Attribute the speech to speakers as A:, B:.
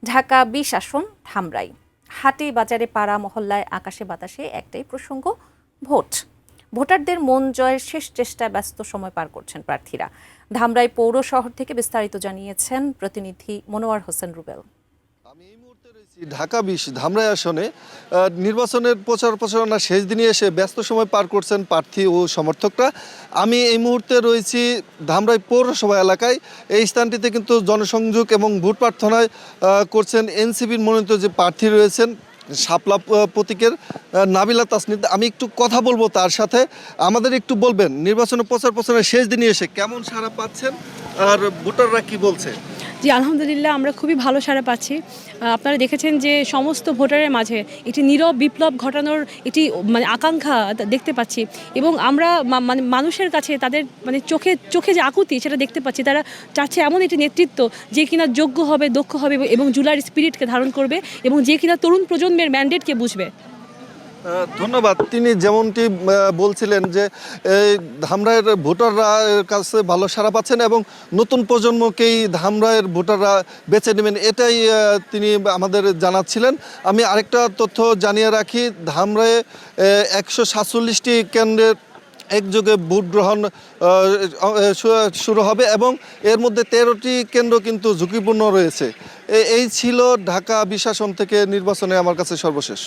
A: ঢাকা ২০ আসন ধামরাই। হাটে বাজারে পাড়া মহল্লায় আকাশে বাতাসে একটাই প্রসঙ্গ, ভোট। ভোটারদের মন জয়ের শেষ চেষ্টায় ব্যস্ত সময় পার করছেন প্রার্থীরা। ধামরাই পৌর শহর থেকে বিস্তারিত জানিয়েছেন প্রতিনিধি মনোয়ার হোসেন রুবেল।
B: আমি এই মুহূর্তে রয়েছি ঢাকা ২০ ধামরাই আসনে। নির্বাচনের প্রচার প্রচারণা শেষ দিনে এসে ব্যস্ত সময় পার করছেন প্রার্থী ও সমর্থকরা। আমি এই মুহূর্তে রয়েছি ধামরাই পৌরসভা এলাকায়। এই স্থানটিতে কিন্তু জনসংযোগ এবং ভোট প্রার্থনায় করছেন এনসিপির মনোনীত যে প্রার্থী রয়েছেন শাপলা প্রতীকের নাবিলা তাসনিদ। আমি একটু কথা বলবো তার সাথে। আমাদের একটু বলবেন নির্বাচনের প্রচার প্রচারণা শেষ দিনে এসে কেমন সাড়া পাচ্ছেন আর ভোটাররা কি বলছে?
C: জি, আলহামদুলিল্লাহ আমরা খুবই ভালো সাড়া পাচ্ছি। আপনারা দেখেছেন যে সমস্ত ভোটারের মাঝে একটি নীরব বিপ্লব ঘটানোর একটি আকাঙ্ক্ষা দেখতে পাচ্ছি, এবং আমরা মানে মানুষের কাছে তাদের চোখে চোখে যে আকুতি সেটা দেখতে পাচ্ছি। তারা চাচ্ছে এমন একটি নেতৃত্ব যে কিনা যোগ্য হবে, দক্ষ হবে এবং জুলাইয়ের স্পিরিটকে ধারণ করবে এবং যে কিনা তরুণ প্রজন্মের ম্যান্ডেটকে বুঝবে।
B: ধন্যবাদ। তিনি যেমনটি বলছিলেন যে ধামরাইয়ের ভোটাররা কাছে ভালো সাড়া পাচ্ছেন এবং নতুন প্রজন্মকেই ধামরাইয়ের ভোটাররা বেছে নেবেন, এটাই তিনি আমাদের জানাচ্ছিলেন। আমি আরেকটা তথ্য জানিয়ে রাখি, ধামরাইয়ে 147টি কেন্দ্রের একযোগে ভোট গ্রহণ শুরু হবে এবং এর মধ্যে 13টি কেন্দ্র কিন্তু ঝুঁকিপূর্ণ রয়েছে। এই ছিল ঢাকা ২০ আসন থেকে নির্বাচনে আমার কাছে সর্বশেষ।